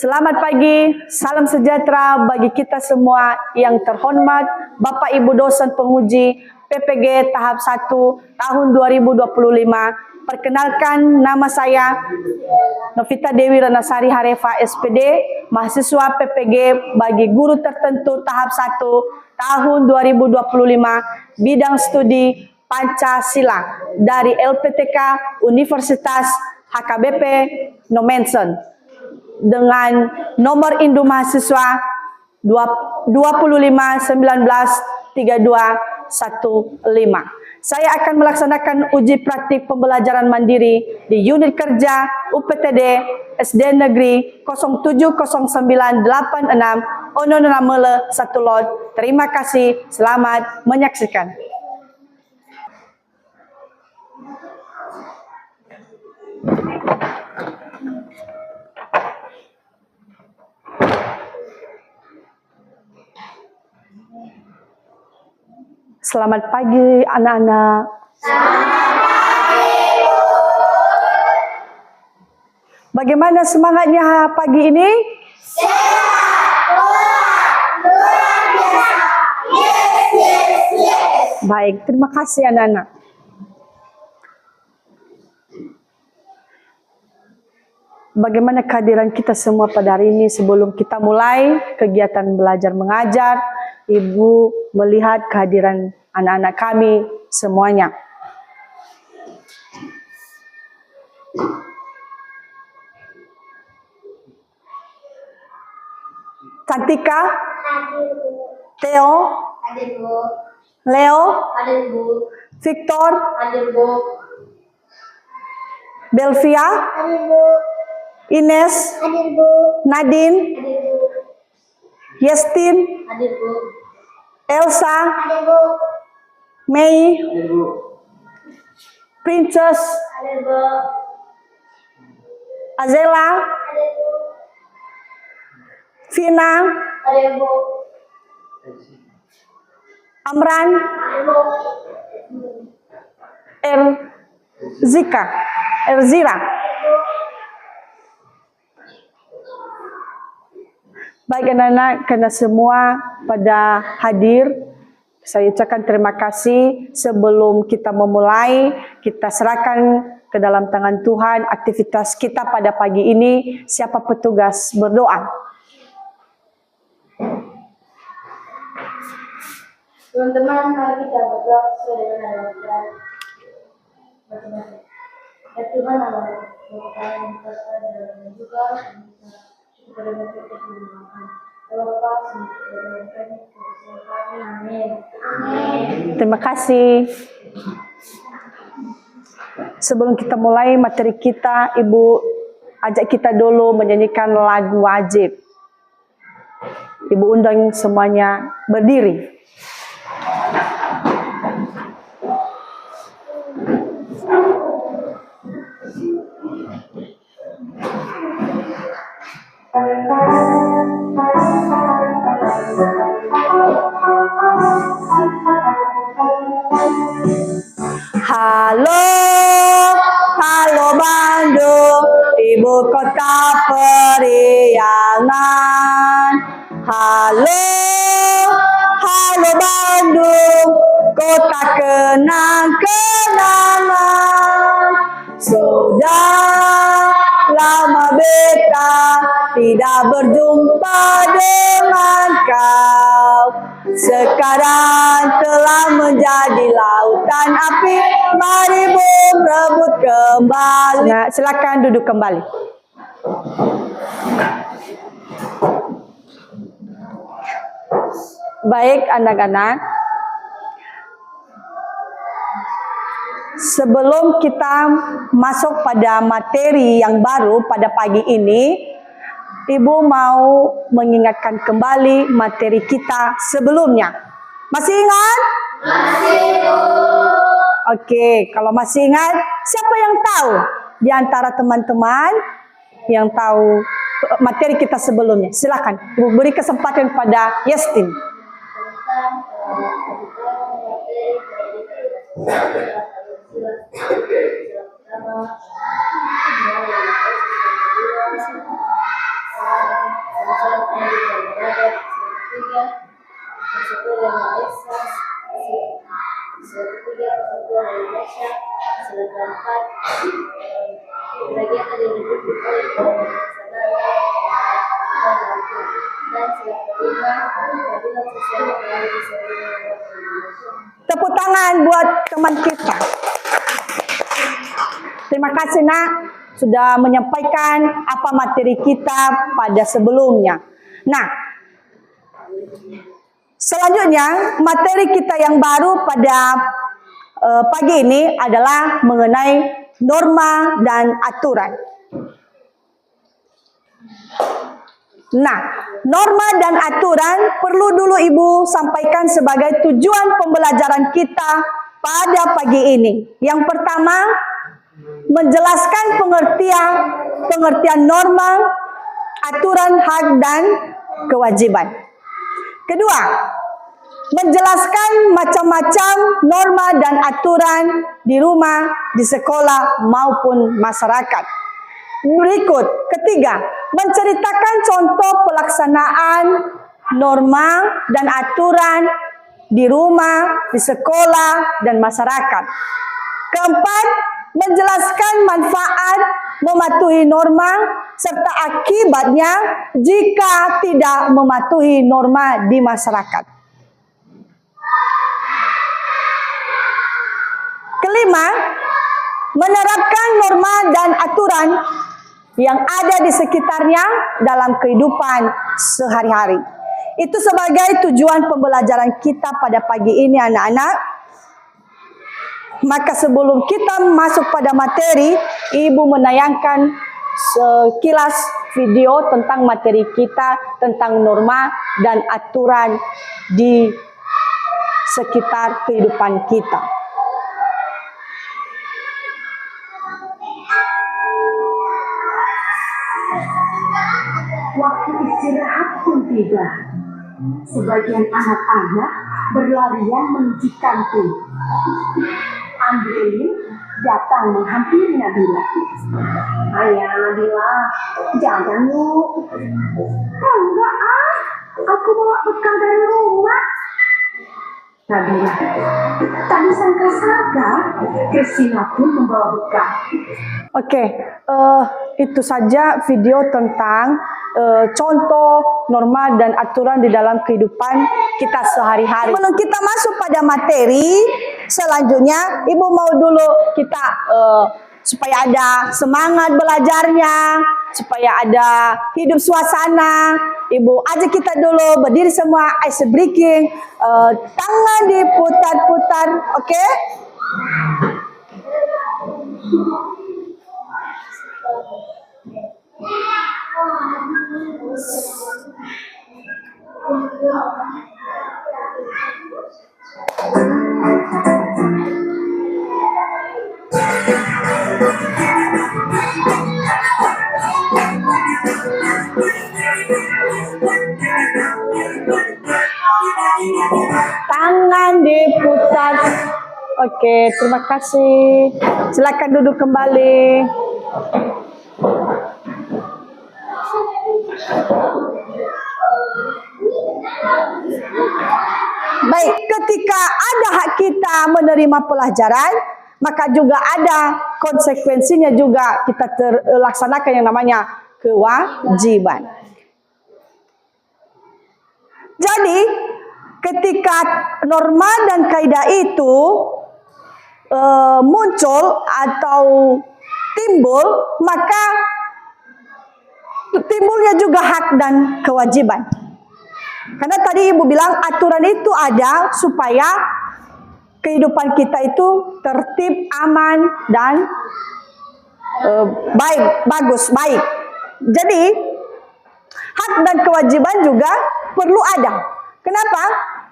Selamat pagi, salam sejahtera bagi kita semua yang terhormat Bapak Ibu dosen penguji PPG tahap 1 tahun 2025. Perkenalkan, nama saya Novita Dewi Renasari Harefa SPD, mahasiswa PPG bagi guru tertentu tahap 1 tahun 2025, bidang studi Pancasila dari LPTK Universitas HKBP Nomensen dengan nomor induk mahasiswa 25193215. Saya akan melaksanakan uji praktik pembelajaran mandiri di unit kerja UPTD SD Negeri 070986 Ononamele 1 Lot. Terima kasih, selamat menyaksikan. Selamat pagi anak-anak. Selamat pagi, Bu. Bagaimana semangatnya pagi ini? Sehat, kuat, luar biasa. Yes, yes, yes. Baik, terima kasih anak-anak. Bagaimana kehadiran kita semua pada hari ini? Sebelum kita mulai kegiatan belajar mengajar, Ibu melihat kehadiran anak-anak kami semuanya. Cantika, Theo, Hadir, Bu. Leo, Hadir, Bu. Victor, Hadir, Bu. Belvia, Hadir, Bu. Ines, Hadir, Bu. Nadine, Hadir, Bu. Yestin, Hadir, Bu. Elsa, Hadir, Bu. Mei, Princess, Hadir, Bu. Azela, Hadir, Bu. Vina, Hadir, Bu. Amran, Hadir, Bu. Erzira. Baik anak-anak, karena semua pada hadir, saya ucapkan terima kasih. Sebelum kita memulai, kita serahkan ke dalam tangan Tuhan aktivitas kita pada pagi ini. Siapa petugas berdoa? Teman-teman, mari kita berdoa sesuai dengan nama Tuhan. Ya Tuhan, Allah berkata yang berkata dan juga kepada mereka yang dimakan. Ya Bapa, semoga kami kami. Amin. Amin. Terima kasih. Sebelum kita mulai materi kita, Ibu ajak kita dulu menyanyikan lagu wajib. Ibu undang semuanya berdiri. Halo, halo Bandung, ibu kota periangan. Halo, halo Bandung, kota kenang-kenangan. Sudah lama beta tidak berjumpa dengan kau. Sekarang telah menjadi lautan api, mari berebut kembali. Nah, silakan duduk kembali. Baik anak-anak, sebelum kita masuk pada materi yang baru pada pagi ini, Ibu mau mengingatkan kembali materi kita sebelumnya. Masih ingat? Masih, Bu. Oke, kalau masih ingat, siapa yang tahu di antara teman-teman yang tahu materi kita sebelumnya? Silakan, Ibu beri kesempatan pada Yestin. Ketiga, Persatuan Malaysia. Ketiga, Persatuan Indonesia. Keempat, kegiatan yang didukung oleh dan kelima, keadilan sosial melalui disabilitas. Tepuk tangan buat teman kita. Terima kasih nak sudah menyampaikan apa materi kita pada sebelumnya. Nah, selanjutnya materi kita yang baru pada pagi ini adalah mengenai norma dan aturan. Nah, norma dan aturan perlu dulu Ibu sampaikan sebagai tujuan pembelajaran kita pada pagi ini. Yang pertama, menjelaskan pengertian norma, aturan, hak, dan kewajiban. Kedua, menjelaskan macam-macam norma dan aturan di rumah, di sekolah, maupun masyarakat. Berikut, ketiga, menceritakan contoh pelaksanaan norma dan aturan di rumah, di sekolah, dan masyarakat. Keempat, menjelaskan manfaat mematuhi norma serta akibatnya jika tidak mematuhi norma di masyarakat. Kelima, menerapkan norma dan aturan yang ada di sekitarnya dalam kehidupan sehari-hari. Itu sebagai tujuan pembelajaran kita pada pagi ini anak-anak. Maka sebelum kita masuk pada materi, Ibu menayangkan sekilas video tentang materi kita tentang norma dan aturan di sekitar kehidupan kita. Waktu istirahat pun tiba. Sebagian anak-anak berlarian menuju kantin. Andrelin datang menghampiri Nabila. Ayah Nabila, jajan yuk. Enggak aku bawa bekal dari rumah. Nabila, tadi sangka-sangka Kristina pun membawa bekal. Oke, itu saja video tentang contoh norma dan aturan di dalam kehidupan kita sehari-hari. Sebelum kita masuk pada materi selanjutnya, Ibu mau dulu kita supaya ada semangat belajarnya, supaya ada hidup suasana. Ibu ajak kita dulu berdiri semua, ice breaking, tangan diputar-putar, oke? Tangan diputar. Oke, terima kasih. Silakan duduk kembali. Baik, ketika ada hak kita menerima pelajaran, maka juga ada konsekuensinya juga kita terlaksanakan yang namanya kewajiban. Jadi, ketika norma dan kaidah itu muncul atau timbul, maka timbulnya juga hak dan kewajiban. Karena tadi Ibu bilang aturan itu ada supaya kehidupan kita itu tertib, aman, dan baik. Jadi hak dan kewajiban juga perlu ada. Kenapa?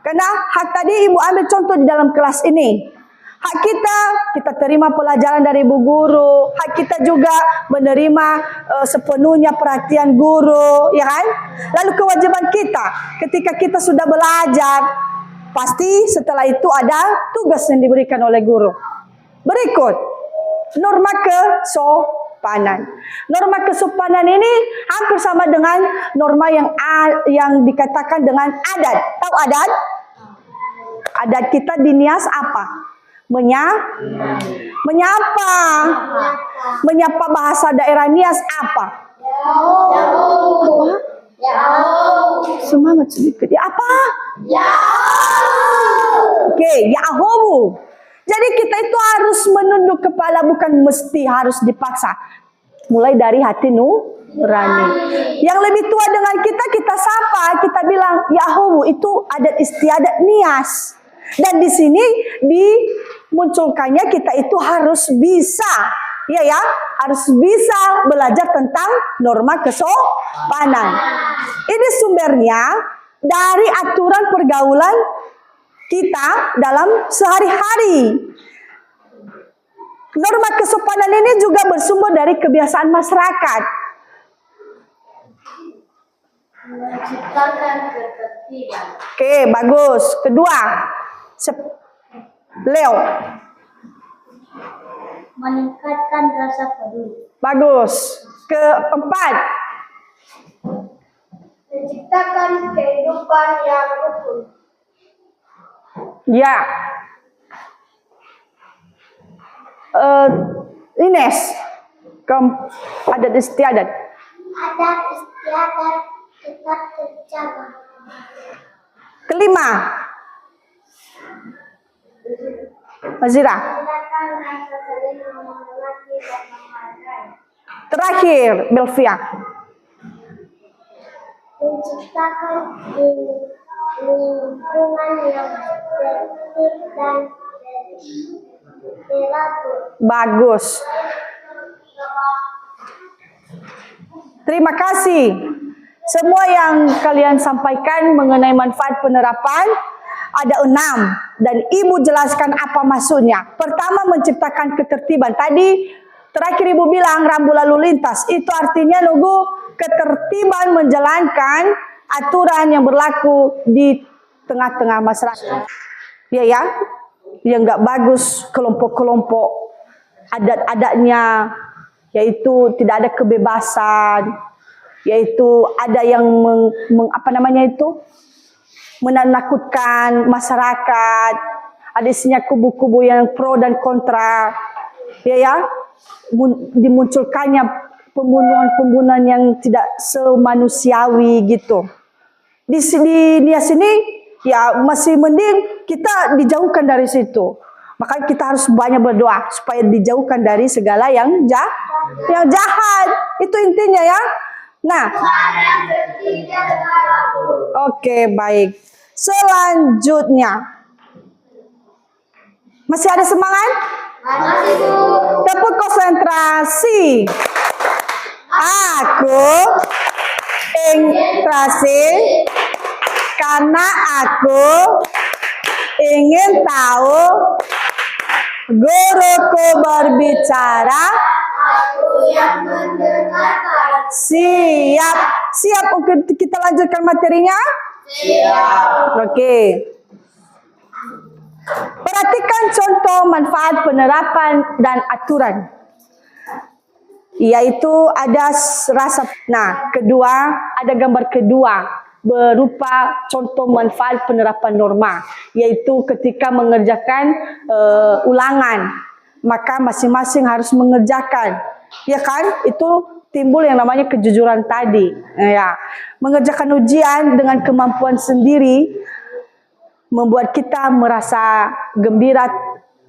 Karena hak tadi Ibu ambil contoh di dalam kelas ini. Hak kita terima pelajaran dari ibu guru. Hak kita juga menerima sepenuhnya perhatian guru, ya kan? Lalu kewajiban kita, ketika kita sudah belajar, pasti setelah itu ada tugas yang diberikan oleh guru. Berikut, norma kesopanan. Norma kesopanan ini hampir sama dengan norma yang dikatakan dengan adat. Tahu adat? Adat kita di Nias apa? Menyapa. Menyapa bahasa daerah Nias apa? Semangat sedikit. Ya apa? Oke, Yahobu. Jadi kita itu harus menunduk kepala, bukan mesti harus dipaksa. Mulai dari hati nurani. Yang lebih tua dengan kita, kita sapa, kita bilang, Yahobu, itu adat istiadat Nias. Dan di sini dimunculkannya kita itu harus bisa. Ya, harus bisa belajar tentang norma kesopanan. Ini sumbernya dari aturan pergaulan kita dalam sehari-hari. Norma kesopanan ini juga bersumber dari kebiasaan masyarakat. Menciptakan ketertiban. Oke, bagus. Kedua, Leo. Meningkatkan rasa peduli. Bagus. Keempat, Menciptakan kehidupan yang rukun. ya. Ines, adat istiadat. Adat istiadat tetap terjaga. Kelima, Azira. Menciptakan rasa saling menghormati dan menghargai. Terakhir, Belvia. Menciptakan lingkungan yang tertib dan teratur. Bagus. Terima kasih. Semua yang kalian sampaikan mengenai manfaat penerapan ada 6 dan Ibu jelaskan apa maksudnya. Pertama, menciptakan ketertiban. Tadi terakhir Ibu bilang rambu lalu lintas. Itu artinya ketertiban menjalankan aturan yang berlaku di tengah-tengah masyarakat. Ya, yang nggak bagus kelompok-kelompok adat-adatnya, yaitu tidak ada kebebasan, yaitu ada yang menakutkan masyarakat, ada isinya kubu-kubu yang pro dan kontra, dimunculkannya pembunuhan-pembunuhan yang tidak semanusiawi gitu. Di Nias ini ya masih mending kita dijauhkan dari situ. Makanya kita harus banyak berdoa supaya dijauhkan dari segala yang jahat. Itu intinya ya. Nah, oke, baik. Selanjutnya, masih ada semangat? Masih, Bu. Tepuk konsentrasi. Aku konsentrasi karena aku ingin tahu guruku berbicara. Aku yang mendengarkan. Siap untuk kita lanjutkan materinya? Siap. Oke. Perhatikan contoh manfaat penerapan dan aturan. Yaitu ada rasa. Nah, kedua, ada gambar kedua berupa contoh manfaat penerapan norma, yaitu ketika mengerjakan ulangan, maka masing-masing harus mengerjakan, ya kan? Itu timbul yang namanya kejujuran tadi. Ya, mengerjakan ujian dengan kemampuan sendiri membuat kita merasa gembira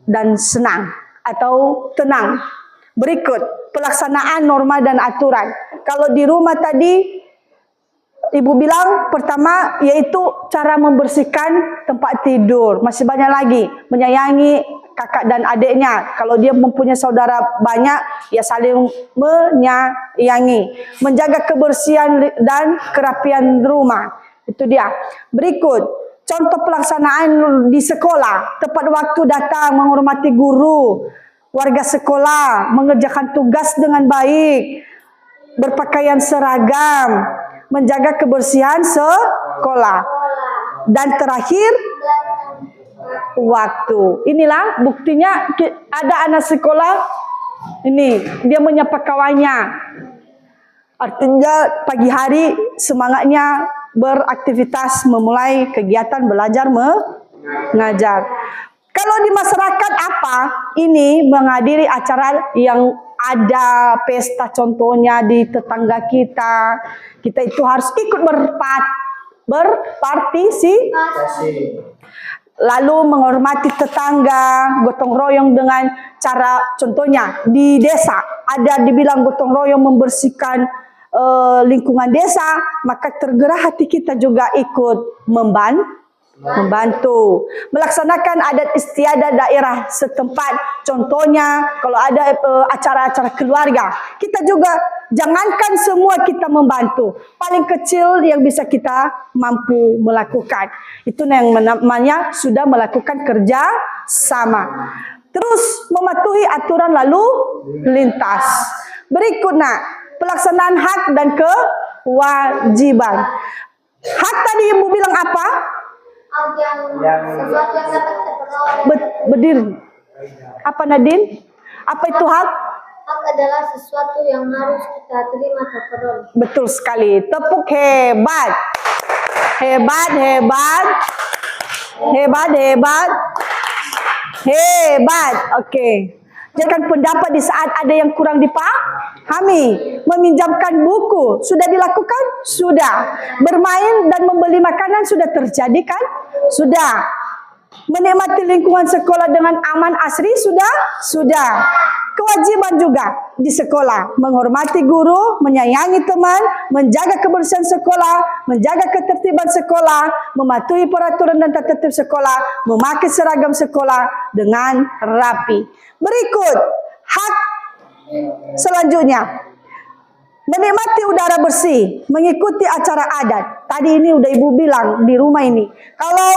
dan senang atau tenang. Berikut pelaksanaan norma dan aturan. Kalau di rumah tadi Ibu bilang pertama yaitu cara membersihkan tempat tidur. Masih banyak lagi, menyayangi kakak dan adiknya. Kalau dia mempunyai saudara banyak, ya saling menyayangi. Menjaga kebersihan dan kerapian rumah. Itu dia. Berikut contoh pelaksanaan di sekolah. Tepat waktu datang, menghormati guru, warga sekolah, mengerjakan tugas dengan baik, berpakaian seragam, menjaga kebersihan sekolah. Dan terakhir, waktu. Inilah buktinya ada anak sekolah Ini dia menyapa kawannya. Artinya pagi hari semangatnya beraktivitas, memulai kegiatan belajar mengajar. Kalau di masyarakat apa? Ini menghadiri acara yang ada pesta, contohnya di tetangga kita. Kita itu harus ikut berpartisipasi. Lalu menghormati tetangga, gotong royong dengan cara, contohnya di desa ada dibilang gotong royong membersihkan lingkungan desa, maka tergerak hati kita juga ikut membantu. Melaksanakan adat istiadat daerah setempat, contohnya kalau ada acara-acara keluarga, kita juga jangankan semua kita membantu, paling kecil yang bisa kita mampu melakukan, itu yang namanya sudah melakukan kerja sama. Terus mematuhi aturan lalu lintas. Berikutnya pelaksanaan hak dan kewajiban. Hak tadi ibu bilang apa? Sesuatu yang dapat terperoleh. Berdiri. Apa Nadine? Apa itu hak? Hak adalah sesuatu yang harus kita terima atau peroleh. Betul sekali. Tepuk hebat. Hebat, hebat. Hebat, hebat. Hebat. Oke. Jangan pendapat di saat ada yang kurang dipahami. Meminjamkan buku sudah dilakukan? Sudah. Bermain dan membeli makanan sudah terjadi kan? Sudah. Menikmati lingkungan sekolah dengan aman asri sudah? Sudah. Kewajiban juga di sekolah, menghormati guru, menyayangi teman, menjaga kebersihan sekolah, menjaga ketertiban sekolah, mematuhi peraturan dan tata tertib sekolah, memakai seragam sekolah dengan rapi. Berikut hak selanjutnya, menikmati udara bersih, mengikuti acara adat. Tadi ini udah ibu bilang di rumah ini. Kalau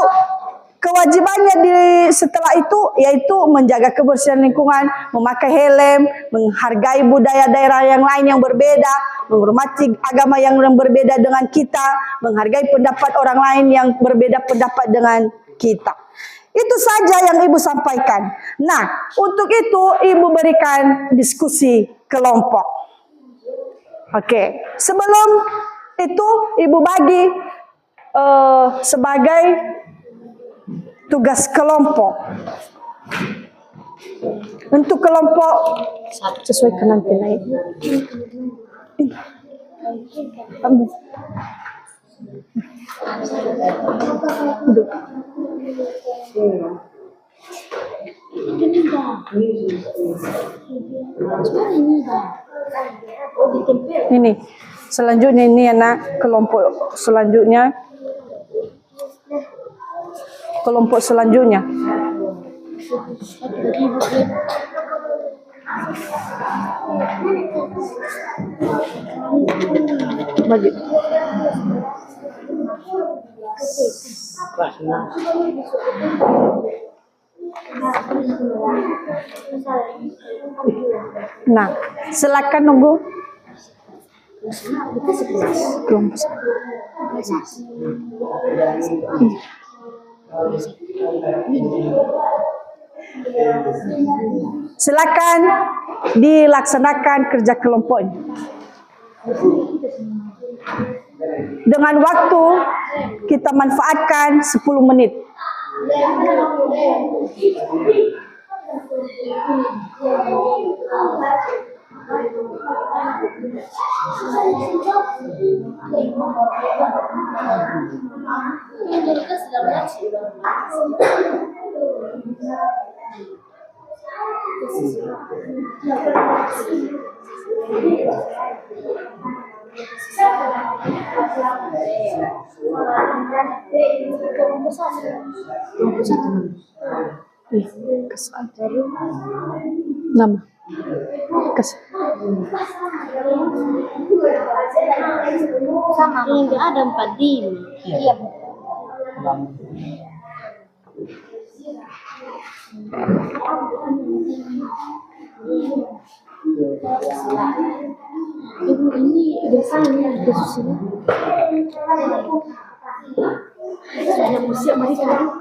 kewajibannya setelah itu yaitu menjaga kebersihan lingkungan, memakai helm, menghargai budaya daerah yang lain yang berbeda, menghormati agama yang berbeda dengan kita, menghargai pendapat orang lain yang berbeda pendapat dengan kita. Itu saja yang ibu sampaikan. Nah, untuk itu ibu berikan diskusi kelompok. Oke, sebelum itu ibu bagi sebagai tugas kelompok. Untuk kelompok sesuaikan nanti naik. Duduk. Ini selanjutnya ini anak kelompok selanjutnya. Kelompok selanjutnya. Bagi. Nah, silakan nunggu. Kelompok. Silakan dilaksanakan kerja kelompoknya. Dengan waktu kita manfaatkan 10 menit. Nama. Sama. Ini ada 4 dim. Iya. Ibu ini biasanya ada susunya. Sudah siap mereka.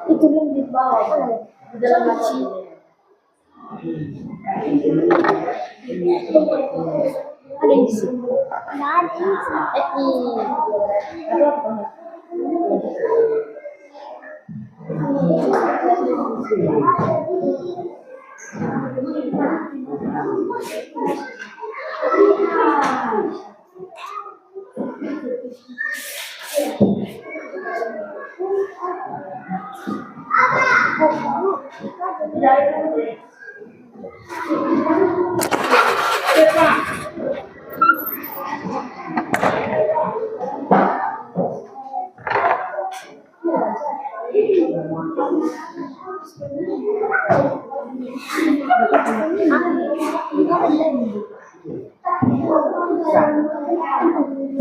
Itu belum di bawah, di dalam laci. Ada di sini.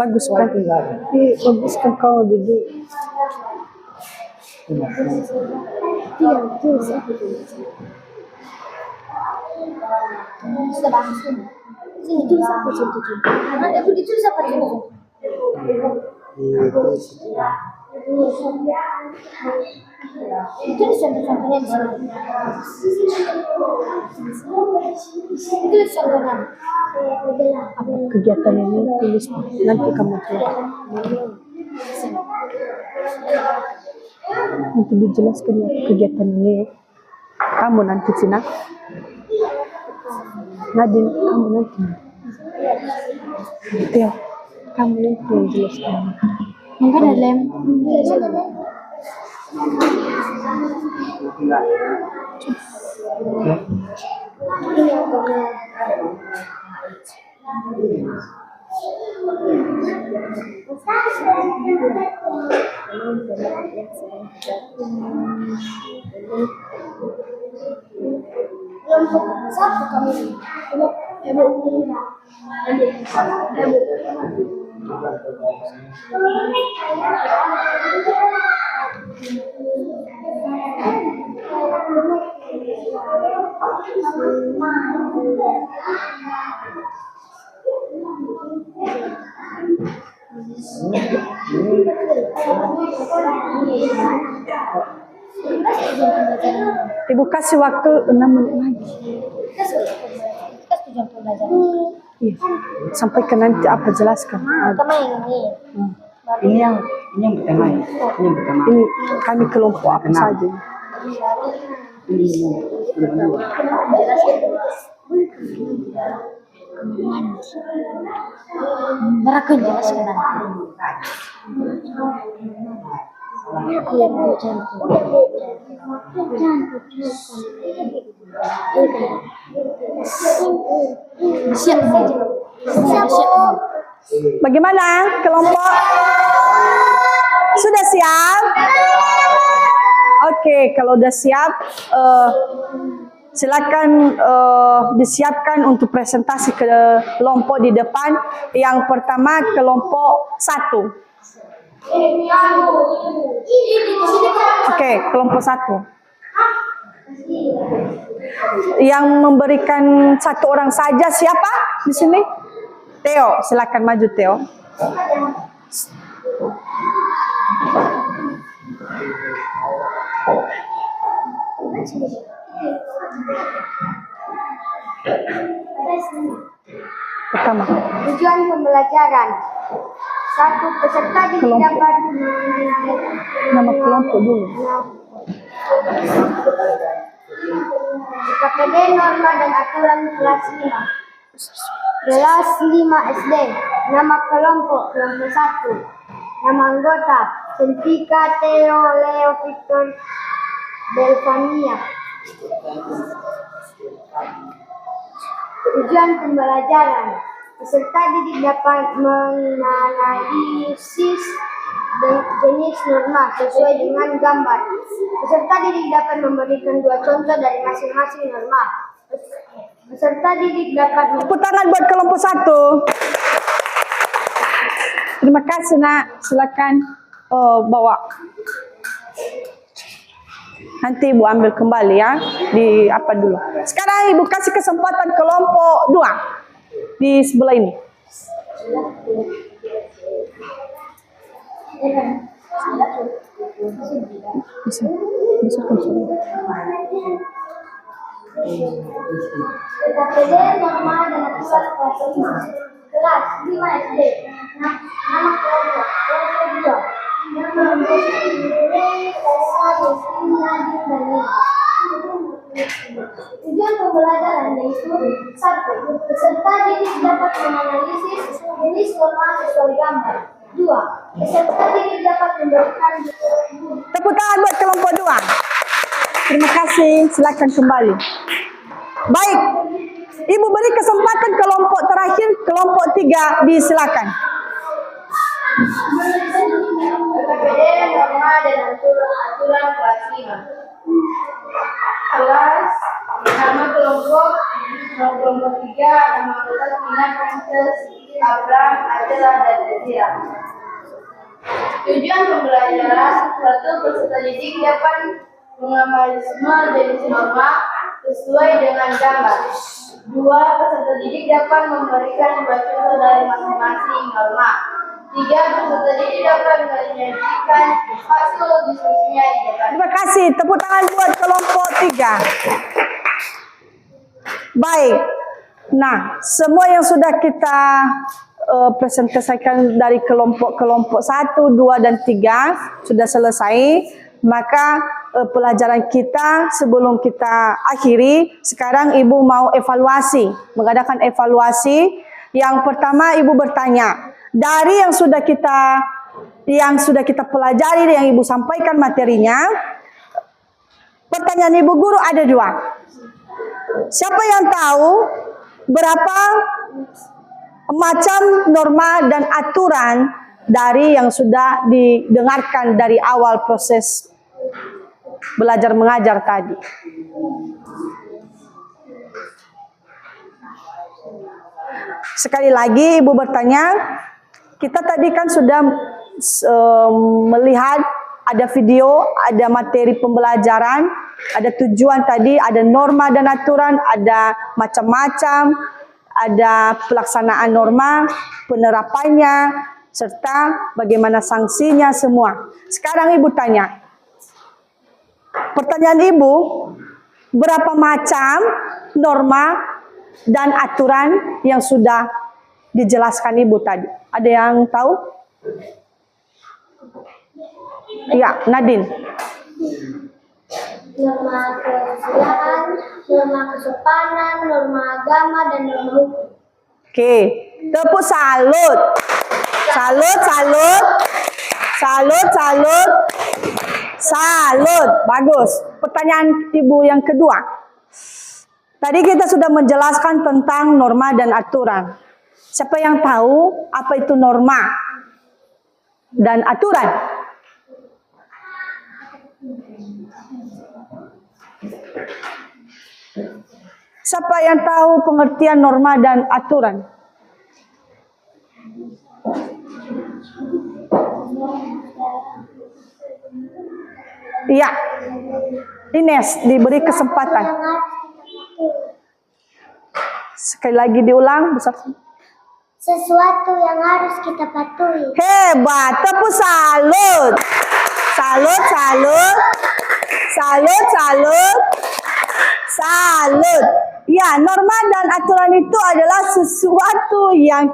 Bagus kan? Bagus kan kau duduk. Sudah bahas ini. Sini tulis apa contoh? Nanti aku ditulis apa contoh? Ditulis contoh-contohnya di sini. Ditulis contohnya. Kegiatan ini tulis nanti kamu tulis. Nanti dijelaskan ya kegiatan ini. Kamu nanti Cina. Nadine, kamu nanti. Teo, kamu nanti jelaskan. Mungkin ada lem. Satu kami. Ibu kasih waktu 6 menit lagi. Iya. Sampai ke nanti apa jelaskan. Ini yang pertama ya. Ini yang pertama. Ini kami kelompok apa saja. Mereka jelaskan nanti. Siap saja. Siap. Bagaimana kelompok? Sudah siap? Oke, kalau udah siap, silakan disiapkan untuk presentasi ke kelompok di depan. Yang pertama kelompok 1. Oke, kelompok 1. Yang memberikan 1 orang saja siapa di sini? Theo, silakan maju Theo. Pertama. Tujuan pembelajaran. 1. Peserta didik dapat Nama kelompok dulu. KPD norma dan aturan kelas 5. Kelas 5 SD. Nama kelompok 1. Nama anggota Sentika Theo Leo Victor Delvania. Tujuan pembelajaran. Peserta didik dapat menganalisis jenis norma sesuai dengan gambar. Peserta didik dapat memberikan 2 contoh dari masing-masing norma. Peserta didik dapat Tepuk tangan buat kelompok 1. Terima kasih nak, silakan bawa. Nanti ibu ambil kembali ya. di apa dulu. Sekarang Ibu kasih kesempatan kelompok 2 di sebelah ini. TKPD norma dan aturan kelas 5 SD. Nama kelompok 2. Nama tujuan pembelajaran yaitu 1. Peserta didik dapat menganalisis jenis norma sesuai gambar. 2. Peserta didik dapat memberikan Tepuk tangan buat kelompok 2. Terima kasih, silakan kembali. Baik, Ibu beri kesempatan kelompok terakhir, kelompok 3, disilakan. TKPD norma dan aturan kelas 5. Kelas nama kelompok 3, nama anggota Tina, Princess, Abraham, Ajela, dan Ezra. Tujuan pembelajaran: 1. Peserta didik dapat menganalisis jenis norma sesuai dengan gambar. 2. Peserta didik dapat memberikan 2 contoh dari masing-masing norma. 3. Peserta didik dapat menyajikan hasil diskusinya di depan. Terima kasih, tepuk tangan buat kelompok 3. Baik, nah semua yang sudah kita presentasikan dari kelompok-kelompok 1, 2, dan 3 sudah selesai. Maka pelajaran kita sebelum kita akhiri, sekarang Ibu mau evaluasi, mengadakan evaluasi. Yang pertama Ibu bertanya, dari yang sudah kita pelajari, yang Ibu sampaikan materinya, pertanyaan Ibu guru ada 2. Siapa yang tahu berapa macam norma dan aturan dari yang sudah didengarkan dari awal proses belajar mengajar tadi? Sekali lagi Ibu bertanya, kita tadi kan sudah melihat ada video, ada materi pembelajaran, ada tujuan tadi, ada norma dan aturan, ada macam-macam, ada pelaksanaan norma, penerapannya, serta bagaimana sanksinya semua. Sekarang Ibu tanya, pertanyaan Ibu, berapa macam norma dan aturan yang sudah dijelaskan Ibu tadi? Ada yang tahu? Ya, Nadine. norma kesusilaan, norma kesopanan, norma agama, dan norma hukum. Oke, tepuk salut. Salut, salut. Salut, salut. Salut, bagus. Pertanyaan Ibu yang kedua. Tadi kita sudah menjelaskan tentang norma dan aturan. Siapa yang tahu apa itu norma dan aturan? Siapa yang tahu pengertian norma dan aturan? Iya, Ines diberi kesempatan. Sekali lagi diulang, besar. Sesuatu yang harus kita patuhi. Hebat, tepuk salut. Salut, salut. Salut, salut. Salut. Ya, norma dan aturan itu adalah sesuatu yang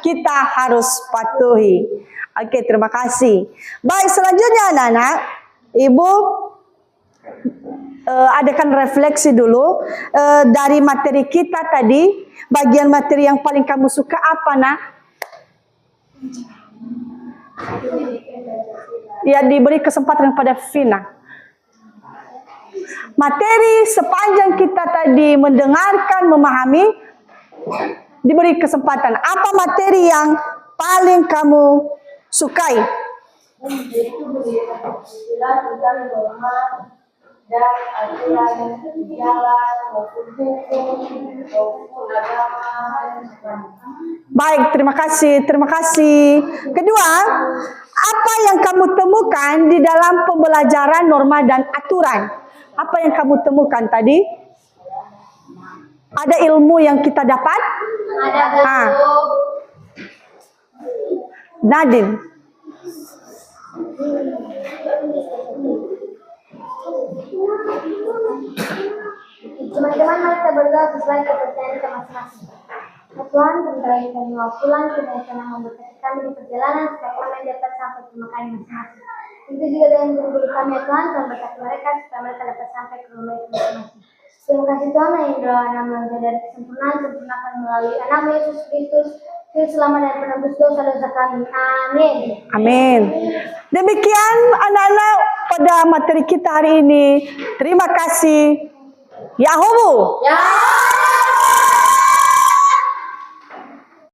kita harus patuhi. Oke, terima kasih. Baik, selanjutnya anak-anak, Ibu adakan refleksi dulu dari materi kita tadi. Bagian materi yang paling kamu suka apa, Nak? Ya, diberi kesempatan kepada Vina. Materi sepanjang kita tadi mendengarkan, memahami, diberi kesempatan. Apa materi yang paling kamu sukai? Yaitu istilah tentang norma dan aturan jalan maupun hukum maupun agama. Baik, terima kasih, terima kasih. Kedua, apa yang kamu temukan di dalam pembelajaran norma dan aturan? Apa yang kamu temukan tadi? Ada ilmu yang kita dapat? Ada Ah. belum? Nadine. Teman-teman, mari kita berdoa sesuai kepercayaan kita masing-masing. Tuhan, sebentar lagi kami mau pulang, kiranya Tuhan memberkati kami di perjalanan supaya kami dapat sampai ke rumah kami masing-masing. Itu juga dengan guru-guru kami ya Tuhan, Tuhan berkati mereka supaya mereka dapat sampai ke rumah masing-masing. Terima kasih Tuhan yang doa nama dari kesempurnaan, sempurnakan melalui anak Yesus Kristus, Juru Selamat dan penebus dosa-dosa kami. Amin. Amin. Demikian anak-anak pada materi kita hari ini. Terima kasih. Yahuwu. Ya.